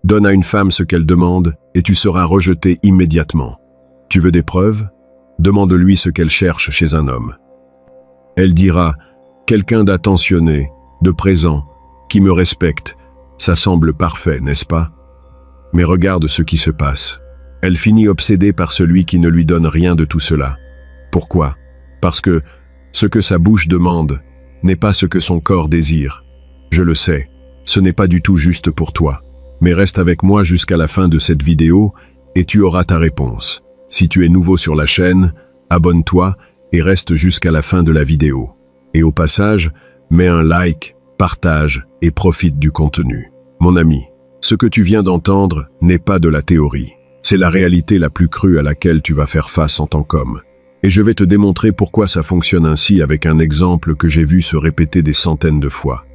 Donne à une femme ce qu'elle demande et tu seras rejeté immédiatement. Tu veux des preuves? Demande-lui ce qu'elle cherche chez un homme. Elle dira « quelqu'un d'attentionné, de présent, qui me respecte. Ça semble parfait, n'est-ce pas? » Mais regarde ce qui se passe. Elle finit obsédée par celui qui ne lui donne rien de tout cela. Pourquoi? Parce que ce que sa bouche demande n'est pas ce que son corps désire. Je le sais, ce n'est pas du tout juste pour toi. Mais reste avec moi jusqu'à la fin de cette vidéo et tu auras ta réponse. Si tu es nouveau sur la chaîne, abonne-toi et reste jusqu'à la fin de la vidéo. Et au passage, mets un like, partage et profite du contenu. Mon ami, ce que tu viens d'entendre n'est pas de la théorie. C'est la réalité la plus crue à laquelle tu vas faire face en tant qu'homme. Et je vais te démontrer pourquoi ça fonctionne ainsi avec un exemple que j'ai vu se répéter des centaines de fois.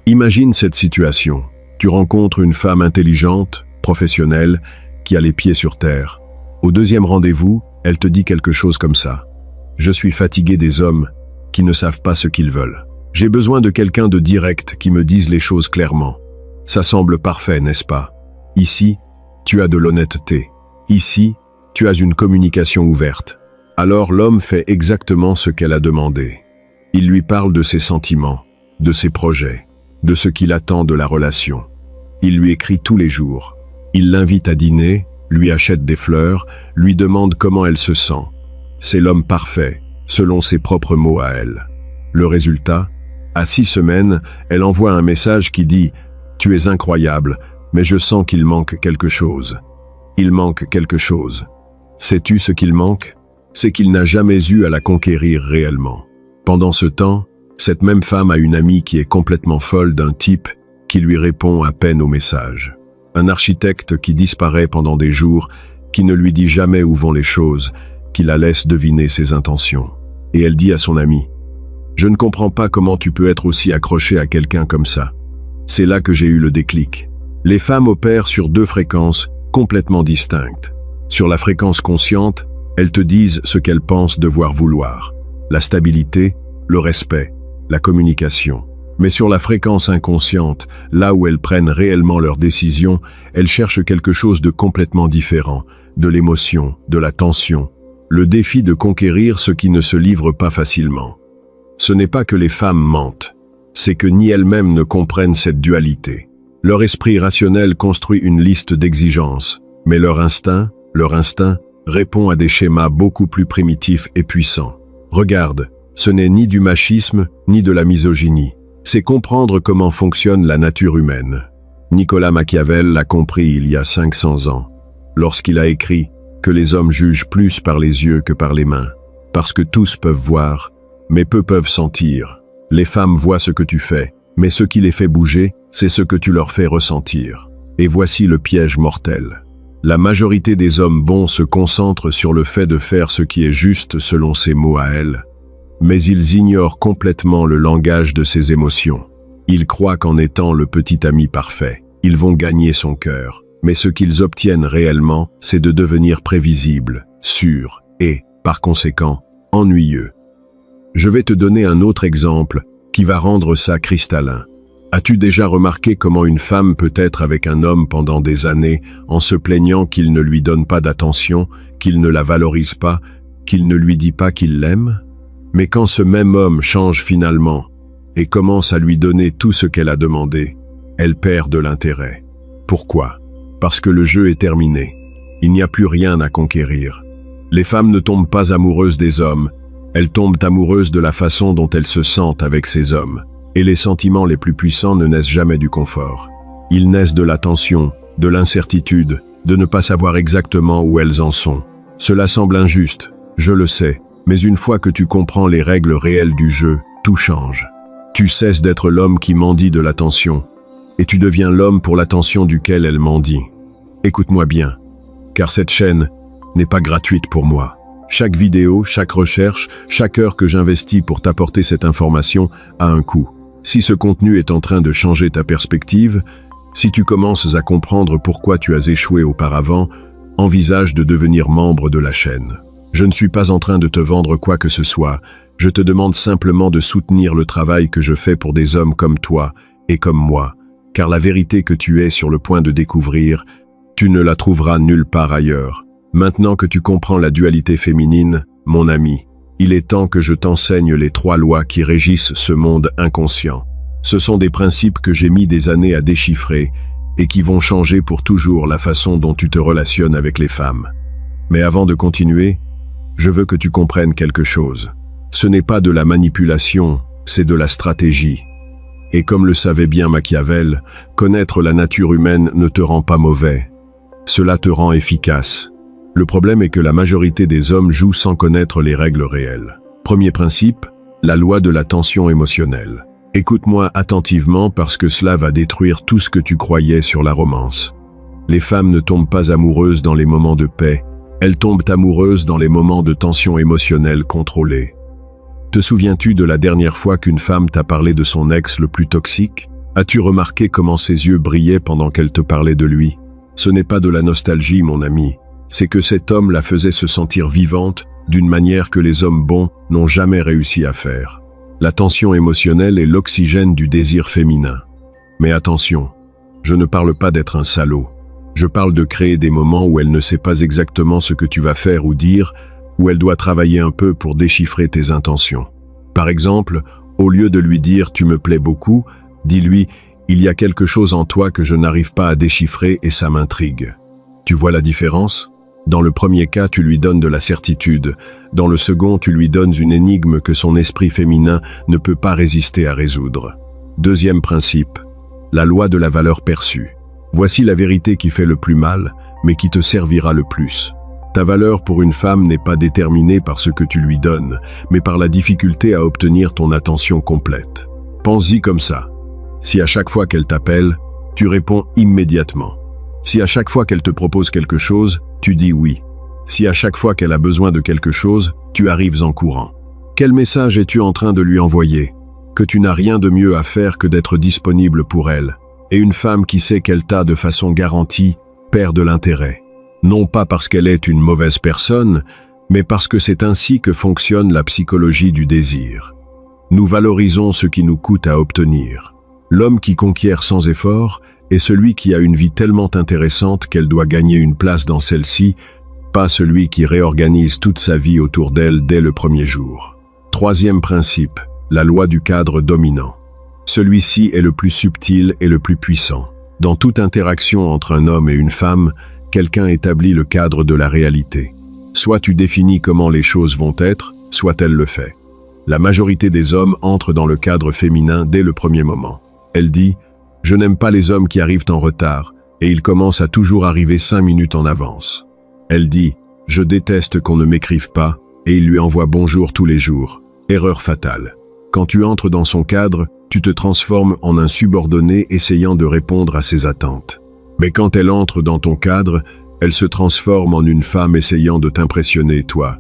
Imagine cette situation. Tu rencontres une femme intelligente, professionnelle, qui a les pieds sur terre. Au deuxième rendez-vous, elle te dit quelque chose comme ça. « Je suis fatigué des hommes qui ne savent pas ce qu'ils veulent. J'ai besoin de quelqu'un de direct qui me dise les choses clairement. Ça semble parfait, n'est-ce pas? Ici, tu as de l'honnêteté. Ici, tu as une communication ouverte. » Alors l'homme fait exactement ce qu'elle a demandé. Il lui parle de ses sentiments, de ses projets, de ce qu'il attend de la relation. Il lui écrit tous les jours. Il l'invite à dîner, lui achète des fleurs, lui demande comment elle se sent. C'est l'homme parfait, selon ses propres mots à elle. Le résultat? À 6 semaines, elle envoie un message qui dit « Tu es incroyable, mais je sens qu'il manque quelque chose. » Il manque quelque chose. Sais-tu ce qu'il manque? C'est qu'il n'a jamais eu à la conquérir réellement. Pendant ce temps, cette même femme a une amie qui est complètement folle d'un type qui lui répond à peine au message. Un architecte qui disparaît pendant des jours, qui ne lui dit jamais où vont les choses, qui la laisse deviner ses intentions. Et elle dit à son ami « Je ne comprends pas comment tu peux être aussi accroché à quelqu'un comme ça. » C'est là que j'ai eu le déclic. Les femmes opèrent sur 2 fréquences complètement distinctes. Sur la fréquence consciente, elles te disent ce qu'elles pensent devoir vouloir. La stabilité, le respect, la communication. Mais sur la fréquence inconsciente, là où elles prennent réellement leurs décisions, elles cherchent quelque chose de complètement différent, de l'émotion, de la tension, le défi de conquérir ce qui ne se livre pas facilement. Ce n'est pas que les femmes mentent, c'est que ni elles-mêmes ne comprennent cette dualité. Leur esprit rationnel construit une liste d'exigences, mais leur instinct répond à des schémas beaucoup plus primitifs et puissants. Regarde, ce n'est ni du machisme, ni de la misogynie. C'est comprendre comment fonctionne la nature humaine. Nicolas Machiavel l'a compris il y a 500 ans, lorsqu'il a écrit que les hommes jugent plus par les yeux que par les mains, parce que tous peuvent voir, mais peu peuvent sentir. Les femmes voient ce que tu fais, mais ce qui les fait bouger, c'est ce que tu leur fais ressentir. Et voici le piège mortel. La majorité des hommes bons se concentrent sur le fait de faire ce qui est juste selon ses mots à elles, mais ils ignorent complètement le langage de ses émotions. Ils croient qu'en étant le petit ami parfait, ils vont gagner son cœur. Mais ce qu'ils obtiennent réellement, c'est de devenir prévisibles, sûrs et, par conséquent, ennuyeux. Je vais te donner un autre exemple qui va rendre ça cristallin. As-tu déjà remarqué comment une femme peut être avec un homme pendant des années en se plaignant qu'il ne lui donne pas d'attention, qu'il ne la valorise pas, qu'il ne lui dit pas qu'il l'aime? Mais quand ce même homme change finalement et commence à lui donner tout ce qu'elle a demandé, elle perd de l'intérêt. Pourquoi? Parce que le jeu est terminé. Il n'y a plus rien à conquérir. Les femmes ne tombent pas amoureuses des hommes, elles tombent amoureuses de la façon dont elles se sentent avec ces hommes. Et les sentiments les plus puissants ne naissent jamais du confort. Ils naissent de la tension, de l'incertitude, de ne pas savoir exactement où elles en sont. Cela semble injuste, je le sais. Mais une fois que tu comprends les règles réelles du jeu, tout change. Tu cesses d'être l'homme qui mendie de l'attention, et tu deviens l'homme pour l'attention duquel elle mendie. Écoute-moi bien, car cette chaîne n'est pas gratuite pour moi. Chaque vidéo, chaque recherche, chaque heure que j'investis pour t'apporter cette information a un coût. Si ce contenu est en train de changer ta perspective, si tu commences à comprendre pourquoi tu as échoué auparavant, envisage de devenir membre de la chaîne. Je ne suis pas en train de te vendre quoi que ce soit, je te demande simplement de soutenir le travail que je fais pour des hommes comme toi et comme moi, car la vérité que tu es sur le point de découvrir, tu ne la trouveras nulle part ailleurs. Maintenant que tu comprends la dualité féminine, mon ami, il est temps que je t'enseigne les 3 lois qui régissent ce monde inconscient. Ce sont des principes que j'ai mis des années à déchiffrer et qui vont changer pour toujours la façon dont tu te relationnes avec les femmes. Mais avant de continuer, je veux que tu comprennes quelque chose. Ce n'est pas de la manipulation, c'est de la stratégie. Et comme le savait bien Machiavel, connaître la nature humaine ne te rend pas mauvais. Cela te rend efficace. Le problème est que la majorité des hommes jouent sans connaître les règles réelles. Premier principe, la loi de la tension émotionnelle. Écoute-moi attentivement parce que cela va détruire tout ce que tu croyais sur la romance. Les femmes ne tombent pas amoureuses dans les moments de paix, elles tombent amoureuses dans les moments de tension émotionnelle contrôlée. Te souviens-tu de la dernière fois qu'une femme t'a parlé de son ex le plus toxique? As-tu remarqué comment ses yeux brillaient pendant qu'elle te parlait de lui? Ce n'est pas de la nostalgie, mon ami. C'est que cet homme la faisait se sentir vivante d'une manière que les hommes bons n'ont jamais réussi à faire. La tension émotionnelle est l'oxygène du désir féminin. Mais attention, je ne parle pas d'être un salaud. Je parle de créer des moments où elle ne sait pas exactement ce que tu vas faire ou dire, où elle doit travailler un peu pour déchiffrer tes intentions. Par exemple, au lieu de lui dire « tu me plais beaucoup », dis-lui « il y a quelque chose en toi que je n'arrive pas à déchiffrer et ça m'intrigue ». Tu vois la différence? Dans le premier cas, tu lui donnes de la certitude. Dans le second, tu lui donnes une énigme que son esprit féminin ne peut pas résister à résoudre. Deuxième principe, la loi de la valeur perçue. Voici la vérité qui fait le plus mal, mais qui te servira le plus. Ta valeur pour une femme n'est pas déterminée par ce que tu lui donnes, mais par la difficulté à obtenir ton attention complète. Pense-y comme ça. Si à chaque fois qu'elle t'appelle, tu réponds immédiatement. Si à chaque fois qu'elle te propose quelque chose, tu dis oui. Si à chaque fois qu'elle a besoin de quelque chose, tu arrives en courant. Quel message es-tu en train de lui envoyer? Que tu n'as rien de mieux à faire que d'être disponible pour elle. Et une femme qui sait qu'elle t'a de façon garantie perd de l'intérêt. Non pas parce qu'elle est une mauvaise personne, mais parce que c'est ainsi que fonctionne la psychologie du désir. Nous valorisons ce qui nous coûte à obtenir. L'homme qui conquiert sans effort est celui qui a une vie tellement intéressante qu'elle doit gagner une place dans celle-ci, pas celui qui réorganise toute sa vie autour d'elle dès le premier jour. Troisième principe, la loi du cadre dominant. Celui-ci est le plus subtil et le plus puissant. Dans toute interaction entre un homme et une femme, quelqu'un établit le cadre de la réalité. Soit tu définis comment les choses vont être, soit elle le fait. La majorité des hommes entrent dans le cadre féminin dès le premier moment. Elle dit « Je n'aime pas les hommes qui arrivent en retard » et ils commencent à toujours arriver 5 minutes en avance. Elle dit « Je déteste qu'on ne m'écrive pas » et il lui envoie bonjour tous les jours. Erreur fatale. Quand tu entres dans son cadre, tu te transformes en un subordonné essayant de répondre à ses attentes. Mais quand elle entre dans ton cadre, elle se transforme en une femme essayant de t'impressionner, toi.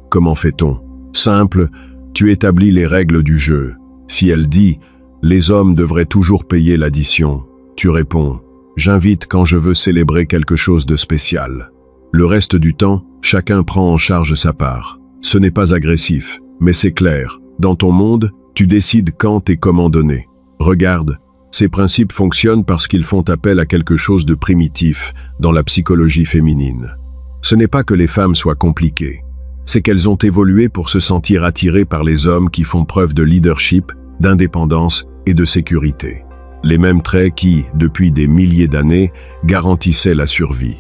Comment fait-on? Simple, tu établis les règles du jeu. Si elle dit « Les hommes devraient toujours payer l'addition », tu réponds « J'invite quand je veux célébrer quelque chose de spécial ». Le reste du temps, chacun prend en charge sa part. Ce n'est pas agressif, mais c'est clair. Dans ton monde, tu décides quand et comment donner. Regarde, ces principes fonctionnent parce qu'ils font appel à quelque chose de primitif dans la psychologie féminine. Ce n'est pas que les femmes soient compliquées, c'est qu'elles ont évolué pour se sentir attirées par les hommes qui font preuve de leadership, d'indépendance et de sécurité. Les mêmes traits qui, depuis des milliers d'années, garantissaient la survie.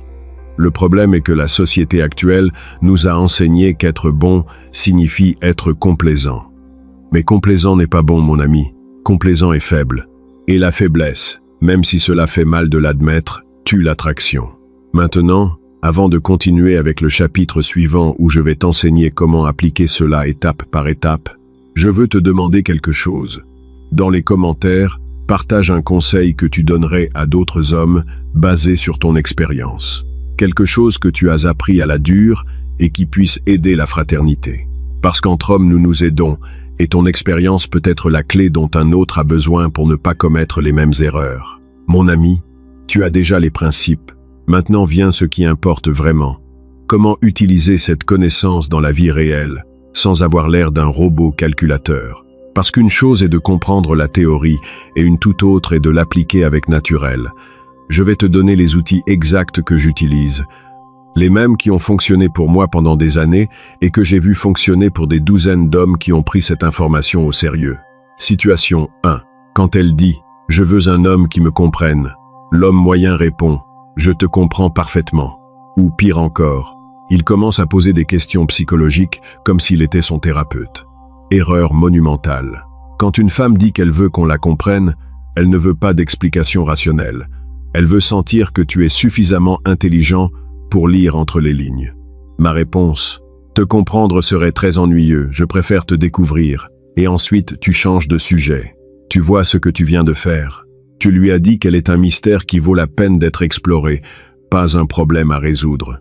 Le problème est que la société actuelle nous a enseigné qu'être bon signifie être complaisant. Mais complaisant n'est pas bon, mon ami. Complaisant est faible. Et la faiblesse, même si cela fait mal de l'admettre, tue l'attraction. Maintenant, avant de continuer avec le chapitre suivant où je vais t'enseigner comment appliquer cela étape par étape, je veux te demander quelque chose. Dans les commentaires, partage un conseil que tu donnerais à d'autres hommes basé sur ton expérience. Quelque chose que tu as appris à la dure et qui puisse aider la fraternité. Parce qu'entre hommes nous nous aidons, et ton expérience peut être la clé dont un autre a besoin pour ne pas commettre les mêmes erreurs. Mon ami, tu as déjà les principes. Maintenant vient ce qui importe vraiment. Comment utiliser cette connaissance dans la vie réelle, sans avoir l'air d'un robot calculateur? Parce qu'une chose est de comprendre la théorie et une toute autre est de l'appliquer avec naturel. Je vais te donner les outils exacts que j'utilise, les mêmes qui ont fonctionné pour moi pendant des années et que j'ai vu fonctionner pour des douzaines d'hommes qui ont pris cette information au sérieux. Situation 1. Quand elle dit « Je veux un homme qui me comprenne », l'homme moyen répond « Je te comprends parfaitement ». Ou pire encore, il commence à poser des questions psychologiques comme s'il était son thérapeute. Erreur monumentale. Quand une femme dit qu'elle veut qu'on la comprenne, elle ne veut pas d'explication rationnelle. Elle veut sentir que tu es suffisamment intelligent pour lire entre les lignes. Ma réponse, te comprendre serait très ennuyeux, je préfère te découvrir, et ensuite tu changes de sujet. Tu vois ce que tu viens de faire. Tu lui as dit qu'elle est un mystère qui vaut la peine d'être exploré, pas un problème à résoudre.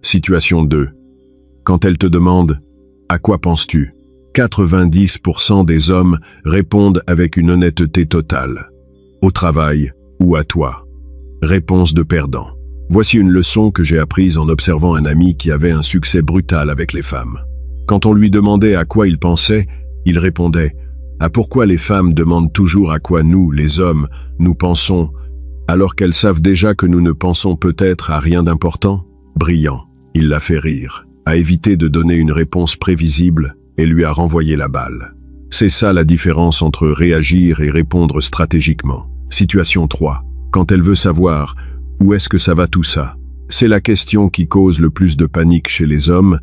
Situation 2. Quand elle te demande « À quoi penses-tu » 90% des hommes répondent avec une honnêteté totale. Au travail ou à toi. Réponse de perdant. Voici une leçon que j'ai apprise en observant un ami qui avait un succès brutal avec les femmes. Quand on lui demandait à quoi il pensait, il répondait « Ah, pourquoi les femmes demandent toujours à quoi nous, les hommes, nous pensons, alors qu'elles savent déjà que nous ne pensons peut-être à rien d'important ?» Brillant, il l'a fait rire, a évité de donner une réponse prévisible et lui a renvoyé la balle. C'est ça la différence entre réagir et répondre stratégiquement. Situation 3. Quand elle veut savoir « Où est-ce que ça va tout ça ?» C'est la question qui cause le plus de panique chez les hommes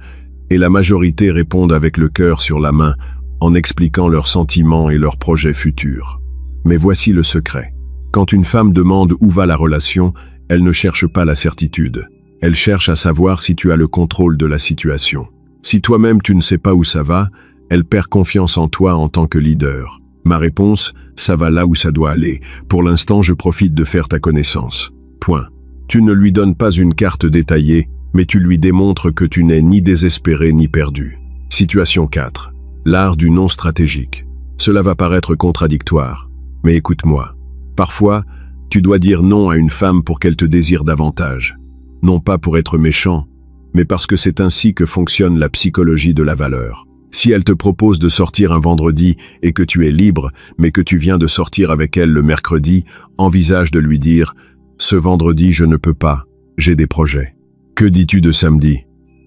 et la majorité répondent avec le cœur sur la main en expliquant leurs sentiments et leurs projets futurs. Mais voici le secret. Quand une femme demande où va la relation, elle ne cherche pas la certitude. Elle cherche à savoir si tu as le contrôle de la situation. Si toi-même tu ne sais pas où ça va, elle perd confiance en toi en tant que leader. Ma réponse, ça va là où ça doit aller. Pour l'instant, je profite de faire ta connaissance. Point. Tu ne lui donnes pas une carte détaillée, mais tu lui démontres que tu n'es ni désespéré ni perdu. Situation 4. L'art du non stratégique. Cela va paraître contradictoire, mais écoute-moi. Parfois, tu dois dire non à une femme pour qu'elle te désire davantage. Non pas pour être méchant, mais parce que c'est ainsi que fonctionne la psychologie de la valeur. Si elle te propose de sortir un vendredi et que tu es libre, mais que tu viens de sortir avec elle le mercredi, envisage de lui dire « Ce vendredi, je ne peux pas, j'ai des projets. » Que dis-tu de samedi?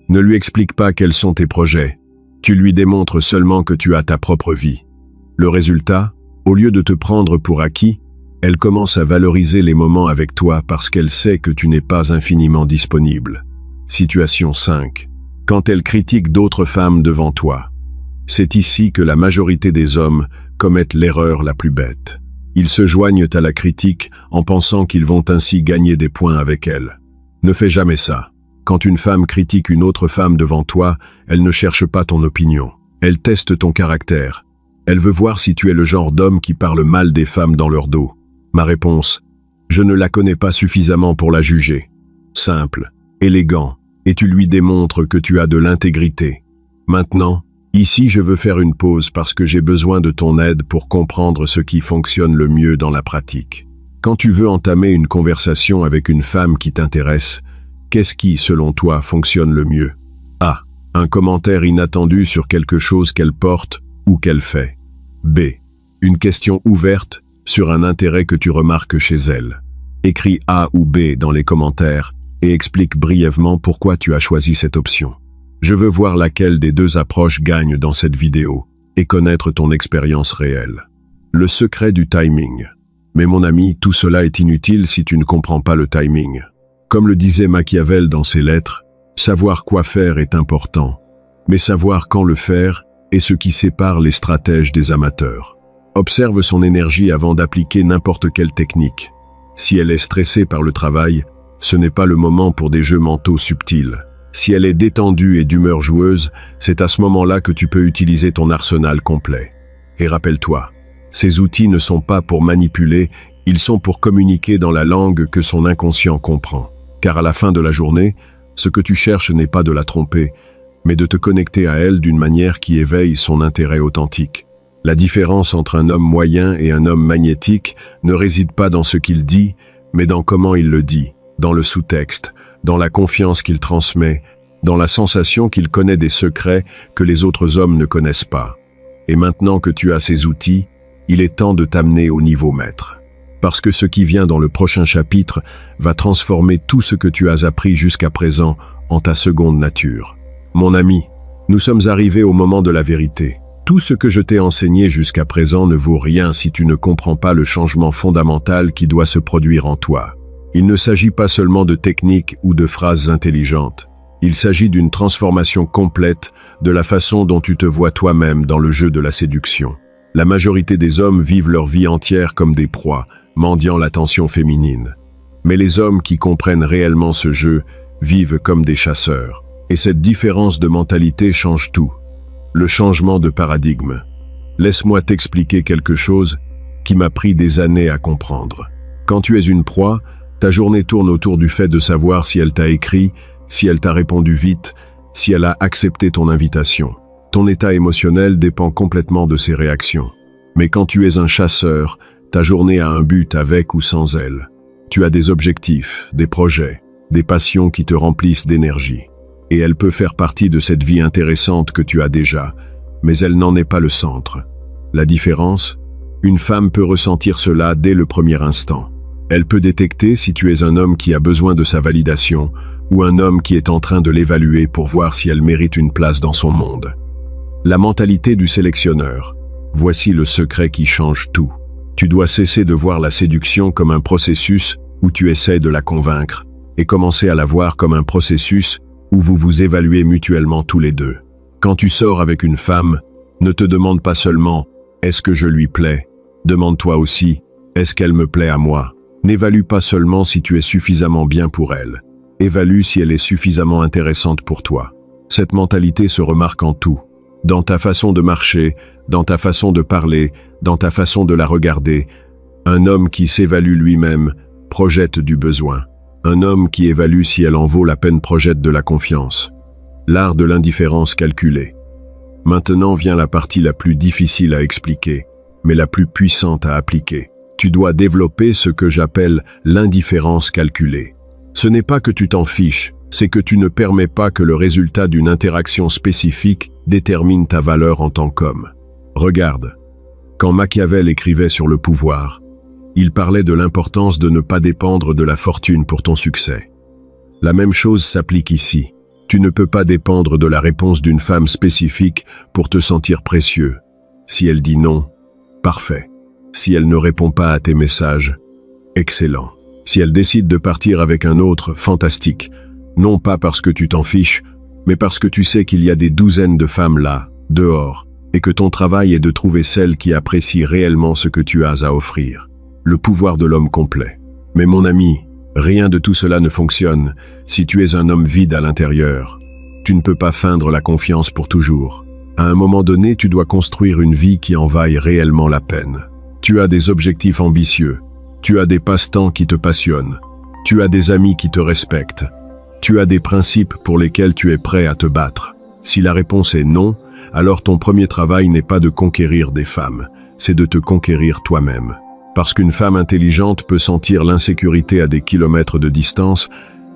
Ne lui explique pas quels sont tes projets. Tu lui démontres seulement que tu as ta propre vie. Le résultat, au lieu de te prendre pour acquis, elle commence à valoriser les moments avec toi parce qu'elle sait que tu n'es pas infiniment disponible. Situation 5. Quand elle critique d'autres femmes devant toi. C'est ici que la majorité des hommes commettent l'erreur la plus bête. Ils se joignent à la critique en pensant qu'ils vont ainsi gagner des points avec elle. Ne fais jamais ça. Quand une femme critique une autre femme devant toi, elle ne cherche pas ton opinion. Elle teste ton caractère. Elle veut voir si tu es le genre d'homme qui parle mal des femmes dans leur dos. Ma réponse, je ne la connais pas suffisamment pour la juger. Simple, élégant, et tu lui démontres que tu as de l'intégrité. Maintenant, ici je veux faire une pause parce que j'ai besoin de ton aide pour comprendre ce qui fonctionne le mieux dans la pratique. Quand tu veux entamer une conversation avec une femme qui t'intéresse, qu'est-ce qui, selon toi, fonctionne le mieux? A. Un commentaire inattendu sur quelque chose qu'elle porte ou qu'elle fait. B. Une question ouverte sur un intérêt que tu remarques chez elle. Écris A ou B dans les commentaires et explique brièvement pourquoi tu as choisi cette option. Je veux voir laquelle des deux approches gagne dans cette vidéo et connaître ton expérience réelle. Le secret du timing. Mais mon ami, tout cela est inutile si tu ne comprends pas le timing. Comme le disait Machiavel dans ses lettres, savoir quoi faire est important, mais savoir quand le faire est ce qui sépare les stratèges des amateurs. Observe son énergie avant d'appliquer n'importe quelle technique. Si elle est stressée par le travail, ce n'est pas le moment pour des jeux mentaux subtils. Si elle est détendue et d'humeur joueuse, c'est à ce moment-là que tu peux utiliser ton arsenal complet. Et rappelle-toi, ces outils ne sont pas pour manipuler, ils sont pour communiquer dans la langue que son inconscient comprend. Car à la fin de la journée, ce que tu cherches n'est pas de la tromper, mais de te connecter à elle d'une manière qui éveille son intérêt authentique. La différence entre un homme moyen et un homme magnétique ne réside pas dans ce qu'il dit, mais dans comment il le dit, dans le sous-texte, dans la confiance qu'il transmet, dans la sensation qu'il connaît des secrets que les autres hommes ne connaissent pas. Et maintenant que tu as ces outils, il est temps de t'amener au niveau maître. Parce que ce qui vient dans le prochain chapitre va transformer tout ce que tu as appris jusqu'à présent en ta seconde nature. Mon ami, nous sommes arrivés au moment de la vérité. Tout ce que je t'ai enseigné jusqu'à présent ne vaut rien si tu ne comprends pas le changement fondamental qui doit se produire en toi. Il ne s'agit pas seulement de techniques ou de phrases intelligentes. Il s'agit d'une transformation complète de la façon dont tu te vois toi-même dans le jeu de la séduction. La majorité des hommes vivent leur vie entière comme des proies, mendiant l'attention féminine. Mais les hommes qui comprennent réellement ce jeu vivent comme des chasseurs. Et cette différence de mentalité change tout. Le changement de paradigme. Laisse-moi t'expliquer quelque chose qui m'a pris des années à comprendre. Quand tu es une proie, ta journée tourne autour du fait de savoir si elle t'a écrit, si elle t'a répondu vite, si elle a accepté ton invitation. Ton état émotionnel dépend complètement de ses réactions. Mais quand tu es un chasseur, ta journée a un but avec ou sans elle. Tu as des objectifs, des projets, des passions qui te remplissent d'énergie. Et elle peut faire partie de cette vie intéressante que tu as déjà, mais elle n'en est pas le centre. La différence? Une femme peut ressentir cela dès le premier instant. Elle peut détecter si tu es un homme qui a besoin de sa validation ou un homme qui est en train de l'évaluer pour voir si elle mérite une place dans son monde. La mentalité du sélectionneur. Voici le secret qui change tout. Tu dois cesser de voir la séduction comme un processus où tu essaies de la convaincre et commencer à la voir comme un processus où vous vous évaluez mutuellement tous les deux. Quand tu sors avec une femme, ne te demande pas seulement « est-ce que je lui plais ?» Demande-toi aussi « est-ce qu'elle me plaît à moi ?» N'évalue pas seulement si tu es suffisamment bien pour elle. Évalue si elle est suffisamment intéressante pour toi. Cette mentalité se remarque en tout. Dans ta façon de marcher, dans ta façon de parler, dans ta façon de la regarder. Un homme qui s'évalue lui-même projette du besoin. Un homme qui évalue si elle en vaut la peine projette de la confiance. L'art de l'indifférence calculée. Maintenant vient la partie la plus difficile à expliquer, mais la plus puissante à appliquer. Tu dois développer ce que j'appelle l'indifférence calculée. Ce n'est pas que tu t'en fiches, c'est que tu ne permets pas que le résultat d'une interaction spécifique détermine ta valeur en tant qu'homme. Regarde, quand Machiavel écrivait sur le pouvoir, il parlait de l'importance de ne pas dépendre de la fortune pour ton succès. La même chose s'applique ici. Tu ne peux pas dépendre de la réponse d'une femme spécifique pour te sentir précieux. Si elle dit non, parfait. Si elle ne répond pas à tes messages, excellent. Si elle décide de partir avec un autre, fantastique. Non pas parce que tu t'en fiches, mais parce que tu sais qu'il y a des douzaines de femmes là, dehors, et que ton travail est de trouver celle qui apprécie réellement ce que tu as à offrir. Le pouvoir de l'homme complet. Mais mon ami, rien de tout cela ne fonctionne si tu es un homme vide à l'intérieur. Tu ne peux pas feindre la confiance pour toujours. À un moment donné, tu dois construire une vie qui en vaille réellement la peine. Tu as des objectifs ambitieux. Tu as des passe-temps qui te passionnent. Tu as des amis qui te respectent. Tu as des principes pour lesquels tu es prêt à te battre. Si la réponse est non, alors ton premier travail n'est pas de conquérir des femmes, c'est de te conquérir toi-même. Parce qu'une femme intelligente peut sentir l'insécurité à des kilomètres de distance,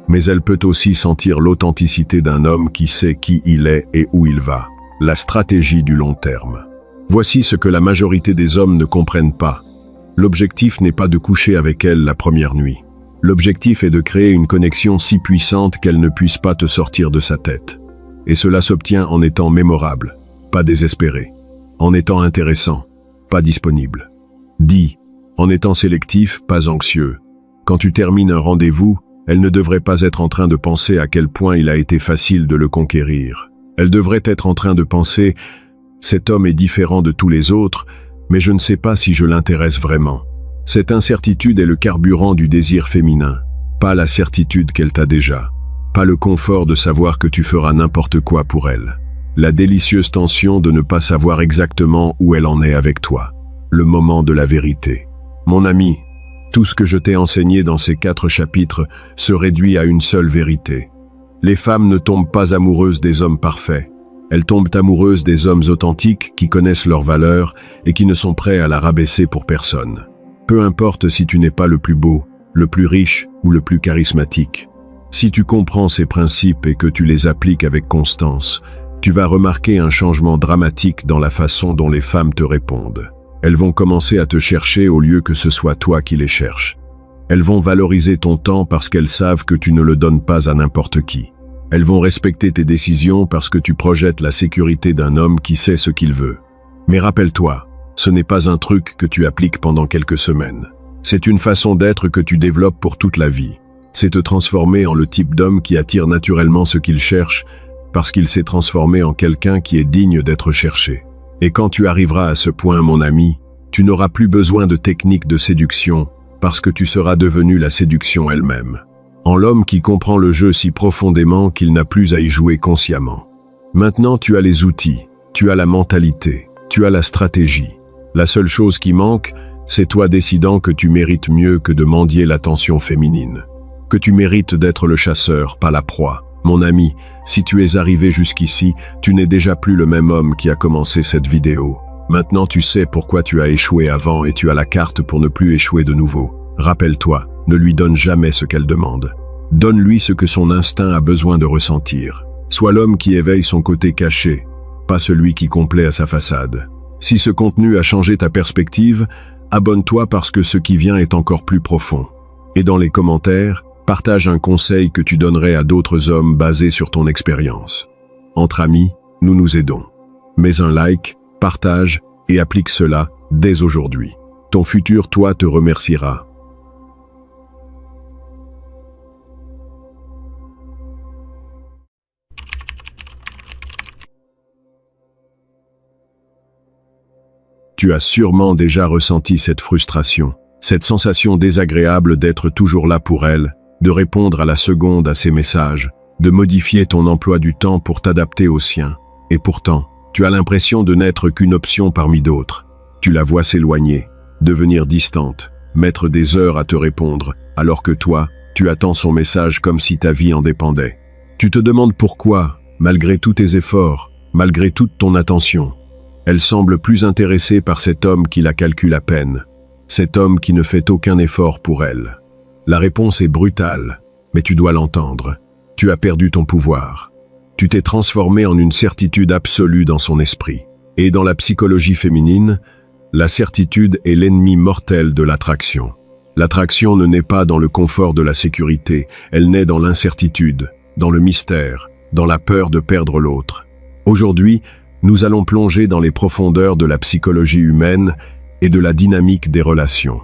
mais elle peut aussi sentir l'authenticité d'un homme qui sait qui il est et où il va. La stratégie du long terme. Voici ce que la majorité des hommes ne comprennent pas. L'objectif n'est pas de coucher avec elle la première nuit. L'objectif est de créer une connexion si puissante qu'elle ne puisse pas te sortir de sa tête. Et cela s'obtient en étant mémorable, pas désespéré. En étant intéressant, pas disponible. Dis, en étant sélectif, pas anxieux. Quand tu termines un rendez-vous, elle ne devrait pas être en train de penser à quel point il a été facile de le conquérir. Elle devrait être en train de penser « cet homme est différent de tous les autres, mais je ne sais pas si je l'intéresse vraiment ». Cette incertitude est le carburant du désir féminin, pas la certitude qu'elle t'a déjà, pas le confort de savoir que tu feras n'importe quoi pour elle. La délicieuse tension de ne pas savoir exactement où elle en est avec toi. Le moment de la vérité. Mon ami, tout ce que je t'ai enseigné dans ces 4 chapitres se réduit à une seule vérité. Les femmes ne tombent pas amoureuses des hommes parfaits. Elles tombent amoureuses des hommes authentiques qui connaissent leurs valeurs et qui ne sont prêts à la rabaisser pour personne. Peu importe si tu n'es pas le plus beau, le plus riche ou le plus charismatique. Si tu comprends ces principes et que tu les appliques avec constance, tu vas remarquer un changement dramatique dans la façon dont les femmes te répondent. Elles vont commencer à te chercher au lieu que ce soit toi qui les cherches. Elles vont valoriser ton temps parce qu'elles savent que tu ne le donnes pas à n'importe qui. Elles vont respecter tes décisions parce que tu projettes la sécurité d'un homme qui sait ce qu'il veut. Mais rappelle-toi, ce n'est pas un truc que tu appliques pendant quelques semaines. C'est une façon d'être que tu développes pour toute la vie. C'est te transformer en le type d'homme qui attire naturellement ce qu'il cherche parce qu'il s'est transformé en quelqu'un qui est digne d'être cherché. Et quand tu arriveras à ce point, mon ami, tu n'auras plus besoin de techniques de séduction parce que tu seras devenu la séduction elle-même. En l'homme qui comprend le jeu si profondément qu'il n'a plus à y jouer consciemment. Maintenant, tu as les outils, tu as la mentalité, tu as la stratégie. La seule chose qui manque, c'est toi décidant que tu mérites mieux que de mendier l'attention féminine. Que tu mérites d'être le chasseur, pas la proie. Mon ami, si tu es arrivé jusqu'ici, tu n'es déjà plus le même homme qui a commencé cette vidéo. Maintenant tu sais pourquoi tu as échoué avant et tu as la carte pour ne plus échouer de nouveau. Rappelle-toi, ne lui donne jamais ce qu'elle demande. Donne-lui ce que son instinct a besoin de ressentir. Sois l'homme qui éveille son côté caché, pas celui qui complaît à sa façade. Si ce contenu a changé ta perspective, abonne-toi parce que ce qui vient est encore plus profond. Et dans les commentaires, partage un conseil que tu donnerais à d'autres hommes basé sur ton expérience. Entre amis, nous nous aidons. Mets un like, partage et applique cela dès aujourd'hui. Ton futur toi te remerciera. Tu as sûrement déjà ressenti cette frustration, cette sensation désagréable d'être toujours là pour elle, de répondre à la seconde à ses messages, de modifier ton emploi du temps pour t'adapter au sien. Et pourtant, tu as l'impression de n'être qu'une option parmi d'autres. Tu la vois s'éloigner, devenir distante, mettre des heures à te répondre, alors que toi, tu attends son message comme si ta vie en dépendait. Tu te demandes pourquoi, malgré tous tes efforts, malgré toute ton attention, elle semble plus intéressée par cet homme qui la calcule à peine, cet homme qui ne fait aucun effort pour elle. La réponse est brutale, mais tu dois l'entendre. Tu as perdu ton pouvoir. Tu t'es transformé en une certitude absolue dans son esprit. Et dans la psychologie féminine, la certitude est l'ennemi mortel de l'attraction. L'attraction ne naît pas dans le confort de la sécurité, elle naît dans l'incertitude, dans le mystère, dans la peur de perdre l'autre. Aujourd'hui, nous allons plonger dans les profondeurs de la psychologie humaine et de la dynamique des relations.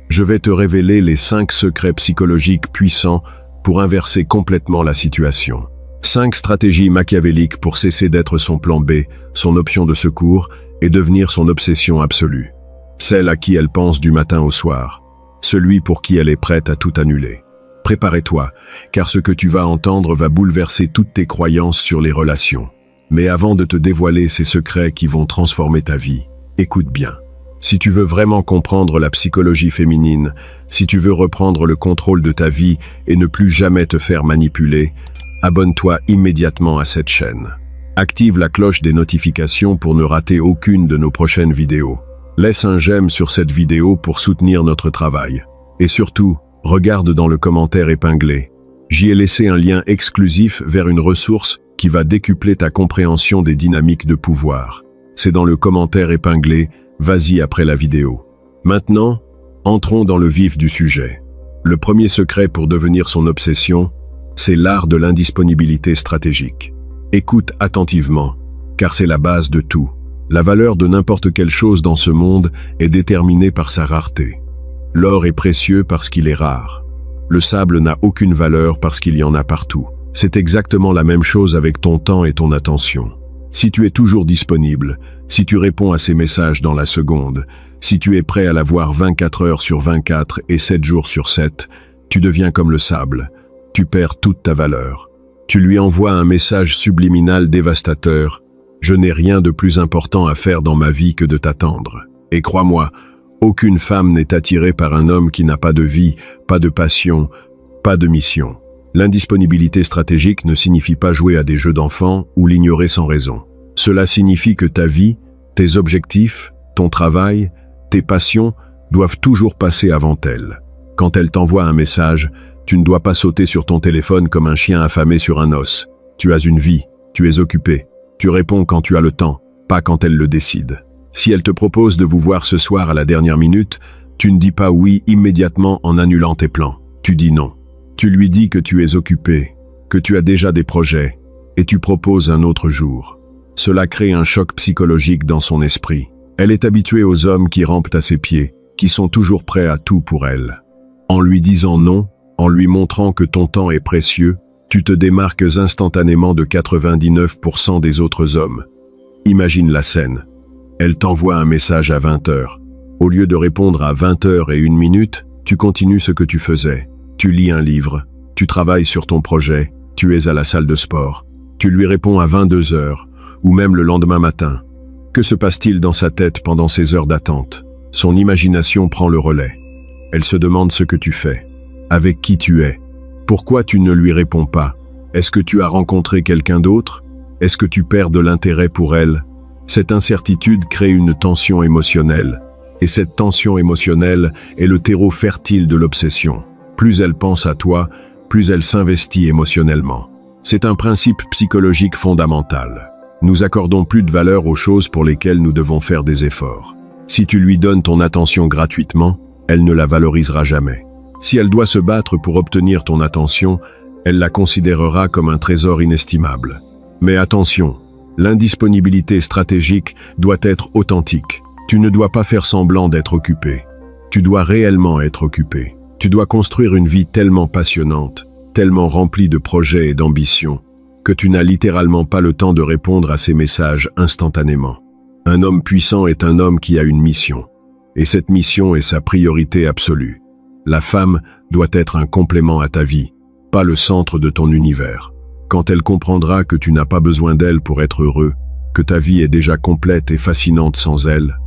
Je vais te révéler les 5 secrets psychologiques puissants pour inverser complètement la situation. 5 stratégies machiavéliques pour cesser d'être son plan B, son option de secours, et devenir son obsession absolue. Celle à qui elle pense du matin au soir. Celui pour qui elle est prête à tout annuler. Prépare-toi, car ce que tu vas entendre va bouleverser toutes tes croyances sur les relations. Mais avant de te dévoiler ces secrets qui vont transformer ta vie, écoute bien. Si tu veux vraiment comprendre la psychologie féminine, si tu veux reprendre le contrôle de ta vie et ne plus jamais te faire manipuler, abonne-toi immédiatement à cette chaîne. Active la cloche des notifications pour ne rater aucune de nos prochaines vidéos. Laisse un j'aime sur cette vidéo pour soutenir notre travail. Et surtout, regarde dans le commentaire épinglé. J'y ai laissé un lien exclusif vers une ressource qui va décupler ta compréhension des dynamiques de pouvoir. C'est dans le commentaire épinglé, vas-y après la vidéo. Maintenant, entrons dans le vif du sujet. Le premier secret pour devenir son obsession, c'est l'art de l'indisponibilité stratégique. Écoute attentivement, car c'est la base de tout. La valeur de n'importe quelle chose dans ce monde est déterminée par sa rareté. L'or est précieux parce qu'il est rare. Le sable n'a aucune valeur parce qu'il y en a partout. C'est exactement la même chose avec ton temps et ton attention. Si tu es toujours disponible, si tu réponds à ses messages dans la seconde, si tu es prêt à la voir 24 heures sur 24 et 7 jours sur 7, tu deviens comme le sable. Tu perds toute ta valeur. Tu lui envoies un message subliminal dévastateur. Je n'ai rien de plus important à faire dans ma vie que de t'attendre. Et crois-moi, aucune femme n'est attirée par un homme qui n'a pas de vie, pas de passion, pas de mission. L'indisponibilité stratégique ne signifie pas jouer à des jeux d'enfants ou l'ignorer sans raison. Cela signifie que ta vie, tes objectifs, ton travail, tes passions doivent toujours passer avant elle. Quand elle t'envoie un message, tu ne dois pas sauter sur ton téléphone comme un chien affamé sur un os. Tu as une vie, tu es occupé. Tu réponds quand tu as le temps, pas quand elle le décide. Si elle te propose de vous voir ce soir à la dernière minute, tu ne dis pas oui immédiatement en annulant tes plans. Tu dis non. Tu lui dis que tu es occupé, que tu as déjà des projets, et tu proposes un autre jour. Cela crée un choc psychologique dans son esprit. Elle est habituée aux hommes qui rampent à ses pieds, qui sont toujours prêts à tout pour elle. En lui disant non, en lui montrant que ton temps est précieux, tu te démarques instantanément de 99% des autres hommes. Imagine la scène. Elle t'envoie un message à 20h. Au lieu de répondre à 20h01, tu continues ce que tu faisais. Tu lis un livre, tu travailles sur ton projet, tu es à la salle de sport. Tu lui réponds à 22h, ou même le lendemain matin. Que se passe-t-il dans sa tête pendant ces heures d'attente? Son imagination prend le relais. Elle se demande ce que tu fais, avec qui tu es. Pourquoi tu ne lui réponds pas? Est-ce que tu as rencontré quelqu'un d'autre? Est-ce que tu perds de l'intérêt pour elle? Cette incertitude crée une tension émotionnelle. Et cette tension émotionnelle est le terreau fertile de l'obsession. Plus elle pense à toi, plus elle s'investit émotionnellement. C'est un principe psychologique fondamental. Nous accordons plus de valeur aux choses pour lesquelles nous devons faire des efforts. Si tu lui donnes ton attention gratuitement, elle ne la valorisera jamais. Si elle doit se battre pour obtenir ton attention, elle la considérera comme un trésor inestimable. Mais attention, l'indisponibilité stratégique doit être authentique. Tu ne dois pas faire semblant d'être occupé. Tu dois réellement être occupé. Tu dois construire une vie tellement passionnante, tellement remplie de projets et d'ambitions, que tu n'as littéralement pas le temps de répondre à ces messages instantanément. Un homme puissant est un homme qui a une mission. Et cette mission est sa priorité absolue. La femme doit être un complément à ta vie, pas le centre de ton univers. Quand elle comprendra que tu n'as pas besoin d'elle pour être heureux, que ta vie est déjà complète et fascinante sans elle,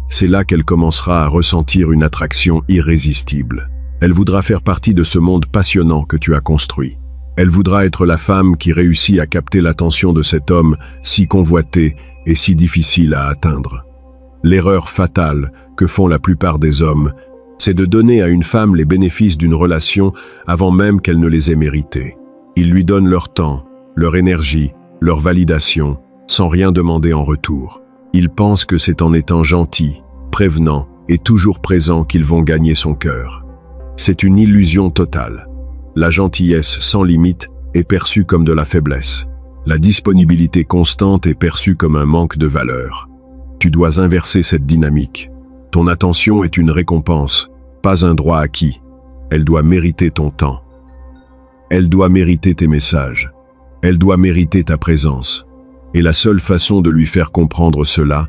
c'est là qu'elle commencera à ressentir une attraction irrésistible. Elle voudra faire partie de ce monde passionnant que tu as construit. Elle voudra être la femme qui réussit à capter l'attention de cet homme si convoité et si difficile à atteindre. L'erreur fatale que font la plupart des hommes, c'est de donner à une femme les bénéfices d'une relation avant même qu'elle ne les ait mérités. Ils lui donnent leur temps, leur énergie, leur validation, sans rien demander en retour. Ils pensent que c'est en étant gentils, prévenants et toujours présents qu'ils vont gagner son cœur. C'est une illusion totale. La gentillesse sans limite est perçue comme de la faiblesse. La disponibilité constante est perçue comme un manque de valeur. Tu dois inverser cette dynamique. Ton attention est une récompense, pas un droit acquis. Elle doit mériter ton temps. Elle doit mériter tes messages. Elle doit mériter ta présence. Et la seule façon de lui faire comprendre cela,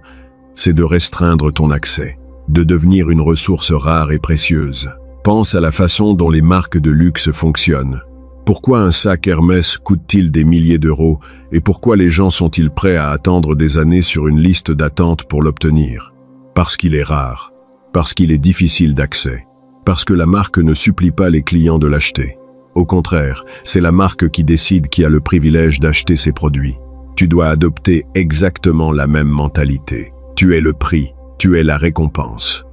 c'est de restreindre ton accès, de devenir une ressource rare et précieuse. Pense à la façon dont les marques de luxe fonctionnent. Pourquoi un sac Hermès coûte-t-il des milliers d'euros et pourquoi les gens sont-ils prêts à attendre des années sur une liste d'attente pour l'obtenir? Parce qu'il est rare, parce qu'il est difficile d'accès, parce que la marque ne supplie pas les clients de l'acheter. Au contraire, c'est la marque qui décide qui a le privilège d'acheter ses produits. Tu dois adopter exactement la même mentalité. Tu es le prix, tu es la récompense.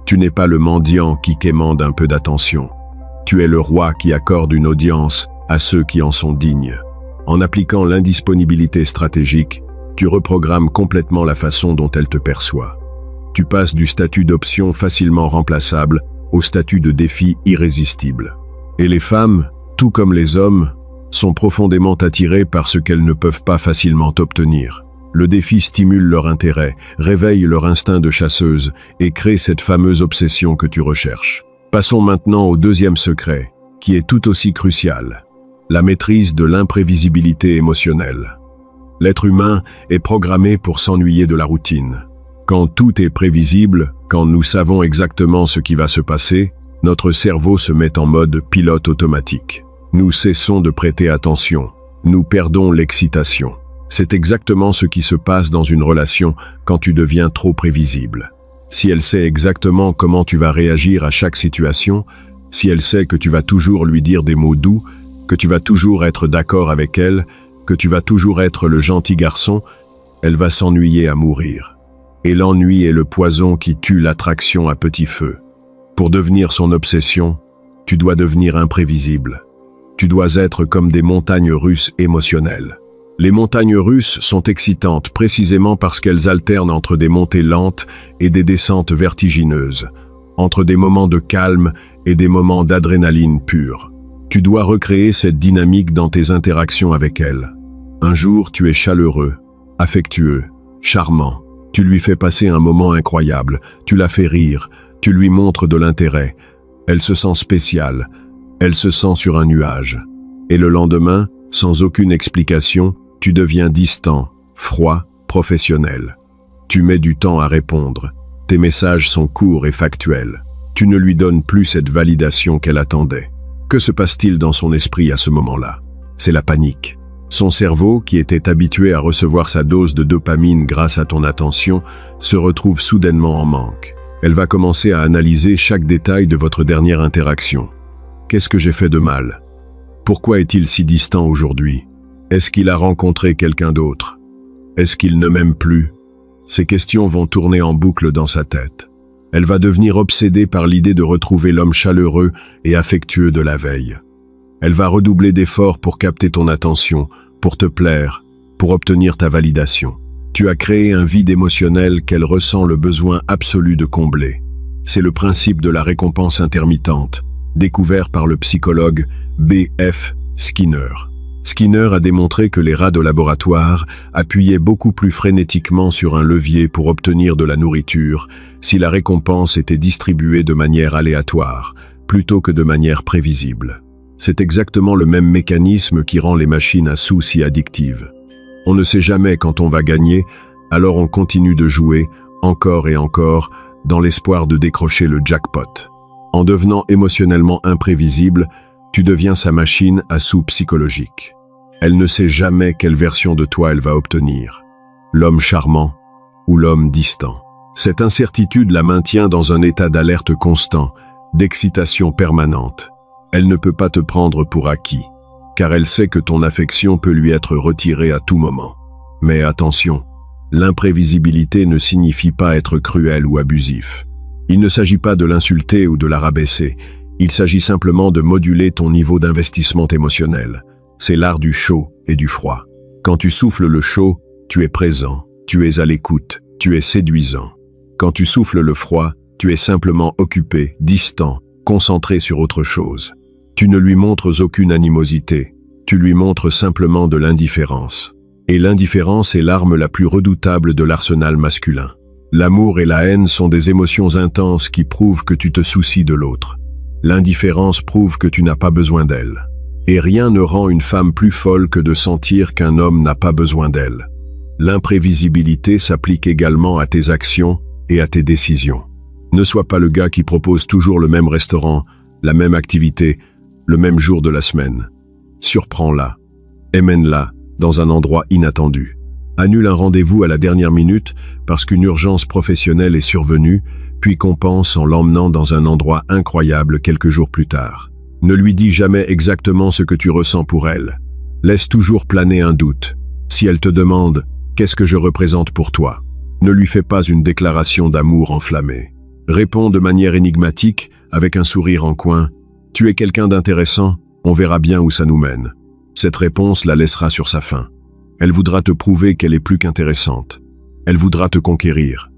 Tu n'es pas le mendiant qui quémande un peu d'attention. Tu es le roi qui accorde une audience à ceux qui en sont dignes. En appliquant l'indisponibilité stratégique, tu reprogrammes complètement la façon dont elle te perçoit. Tu passes du statut d'option facilement remplaçable au statut de défi irrésistible. Et les femmes, tout comme les hommes, sont profondément attirées par ce qu'elles ne peuvent pas facilement obtenir. Le défi stimule leur intérêt, réveille leur instinct de chasseuse et crée cette fameuse obsession que tu recherches. Passons maintenant au deuxième secret, qui est tout aussi crucial, la maîtrise de l'imprévisibilité émotionnelle. L'être humain est programmé pour s'ennuyer de la routine. Quand tout est prévisible, quand nous savons exactement ce qui va se passer, notre cerveau se met en mode pilote automatique. Nous cessons de prêter attention, nous perdons l'excitation. C'est exactement ce qui se passe dans une relation quand tu deviens trop prévisible. Si elle sait exactement comment tu vas réagir à chaque situation, si elle sait que tu vas toujours lui dire des mots doux, que tu vas toujours être d'accord avec elle, que tu vas toujours être le gentil garçon, elle va s'ennuyer à mourir. Et l'ennui est le poison qui tue l'attraction à petit feu. Pour devenir son obsession, tu dois devenir imprévisible. Tu dois être comme des montagnes russes émotionnelles. Les montagnes russes sont excitantes précisément parce qu'elles alternent entre des montées lentes et des descentes vertigineuses, entre des moments de calme et des moments d'adrénaline pure. Tu dois recréer cette dynamique dans tes interactions avec elle. Un jour, tu es chaleureux, affectueux, charmant. Tu lui fais passer un moment incroyable, tu la fais rire, tu lui montres de l'intérêt. Elle se sent spéciale, elle se sent sur un nuage. Et le lendemain, sans aucune explication, tu deviens distant, froid, professionnel. Tu mets du temps à répondre. Tes messages sont courts et factuels. Tu ne lui donnes plus cette validation qu'elle attendait. Que se passe-t-il dans son esprit à ce moment-là? C'est la panique. Son cerveau, qui était habitué à recevoir sa dose de dopamine grâce à ton attention, se retrouve soudainement en manque. Elle va commencer à analyser chaque détail de votre dernière interaction. Qu'est-ce que j'ai fait de mal? Pourquoi est-il si distant aujourd'hui? Est-ce qu'il a rencontré quelqu'un d'autre? Est-ce qu'il ne m'aime plus? Ces questions vont tourner en boucle dans sa tête. Elle va devenir obsédée par l'idée de retrouver l'homme chaleureux et affectueux de la veille. Elle va redoubler d'efforts pour capter ton attention, pour te plaire, pour obtenir ta validation. Tu as créé un vide émotionnel qu'elle ressent le besoin absolu de combler. C'est le principe de la récompense intermittente, découvert par le psychologue B.F. Skinner. Skinner a démontré que les rats de laboratoire appuyaient beaucoup plus frénétiquement sur un levier pour obtenir de la nourriture si la récompense était distribuée de manière aléatoire, plutôt que de manière prévisible. C'est exactement le même mécanisme qui rend les machines à sous si addictives. On ne sait jamais quand on va gagner, alors on continue de jouer, encore et encore, dans l'espoir de décrocher le jackpot. En devenant émotionnellement imprévisible, tu deviens sa machine à sous psychologique. Elle ne sait jamais quelle version de toi elle va obtenir. L'homme charmant ou l'homme distant. Cette incertitude la maintient dans un état d'alerte constant, d'excitation permanente. Elle ne peut pas te prendre pour acquis, car elle sait que ton affection peut lui être retirée à tout moment. Mais attention, l'imprévisibilité ne signifie pas être cruel ou abusif. Il ne s'agit pas de l'insulter ou de la rabaisser, il s'agit simplement de moduler ton niveau d'investissement émotionnel. C'est l'art du chaud et du froid. Quand tu souffles le chaud, tu es présent, tu es à l'écoute, tu es séduisant. Quand tu souffles le froid, tu es simplement occupé, distant, concentré sur autre chose. Tu ne lui montres aucune animosité, tu lui montres simplement de l'indifférence. Et l'indifférence est l'arme la plus redoutable de l'arsenal masculin. L'amour et la haine sont des émotions intenses qui prouvent que tu te soucies de l'autre. L'indifférence prouve que tu n'as pas besoin d'elle. Et rien ne rend une femme plus folle que de sentir qu'un homme n'a pas besoin d'elle. L'imprévisibilité s'applique également à tes actions et à tes décisions. Ne sois pas le gars qui propose toujours le même restaurant, la même activité, le même jour de la semaine. Surprends-la, emmène-la dans un endroit inattendu. Annule un rendez-vous à la dernière minute parce qu'une urgence professionnelle est survenue, puis compense en l'emmenant dans un endroit incroyable quelques jours plus tard. Ne lui dis jamais exactement ce que tu ressens pour elle. Laisse toujours planer un doute. Si elle te demande « Qu'est-ce que je représente pour toi ?», ne lui fais pas une déclaration d'amour enflammée. Réponds de manière énigmatique, avec un sourire en coin « Tu es quelqu'un d'intéressant, on verra bien où ça nous mène ». Cette réponse la laissera sur sa faim. Elle voudra te prouver qu'elle est plus qu'intéressante. Elle voudra te conquérir.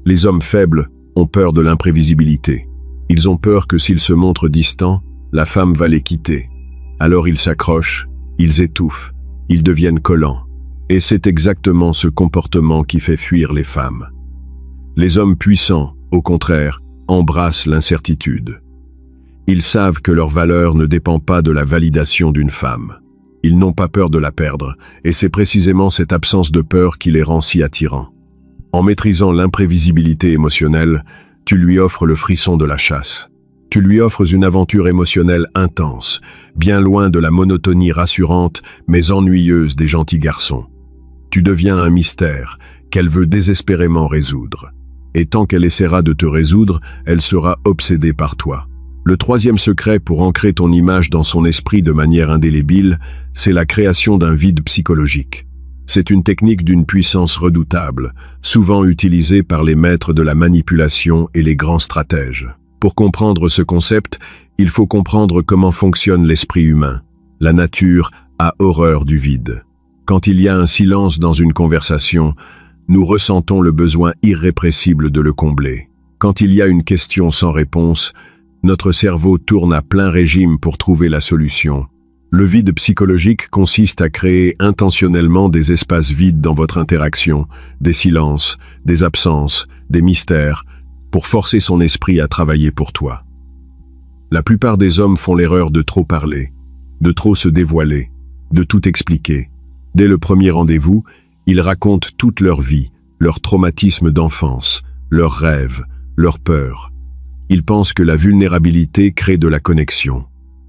Les hommes faibles ont peur de l'imprévisibilité. Ils ont peur que s'ils se montrent distants, la femme va les quitter. Alors ils s'accrochent, ils étouffent, ils deviennent collants. Et c'est exactement ce comportement qui fait fuir les femmes. Les hommes puissants, au contraire, embrassent l'incertitude. Ils savent que leur valeur ne dépend pas de la validation d'une femme. Ils n'ont pas peur de la perdre, et c'est précisément cette absence de peur qui les rend si attirants. En maîtrisant l'imprévisibilité émotionnelle, tu lui offres le frisson de la chasse. Tu lui offres une aventure émotionnelle intense, bien loin de la monotonie rassurante mais ennuyeuse des gentils garçons. Tu deviens un mystère qu'elle veut désespérément résoudre. Et tant qu'elle essaiera de te résoudre, elle sera obsédée par toi. Le troisième secret pour ancrer ton image dans son esprit de manière indélébile, c'est la création d'un vide psychologique. C'est une technique d'une puissance redoutable, souvent utilisée par les maîtres de la manipulation et les grands stratèges. Pour comprendre ce concept, il faut comprendre comment fonctionne l'esprit humain. La nature a horreur du vide. Quand il y a un silence dans une conversation, nous ressentons le besoin irrépressible de le combler. Quand il y a une question sans réponse, notre cerveau tourne à plein régime pour trouver la solution. Le vide psychologique consiste à créer intentionnellement des espaces vides dans votre interaction, des silences, des absences, des mystères, pour forcer son esprit à travailler pour toi. La plupart des hommes font l'erreur de trop parler, de trop se dévoiler, de tout expliquer. Dès le premier rendez-vous, ils racontent toute leur vie, leurs traumatismes d'enfance, leurs rêves, leurs peurs. Ils pensent que la vulnérabilité crée de la connexion.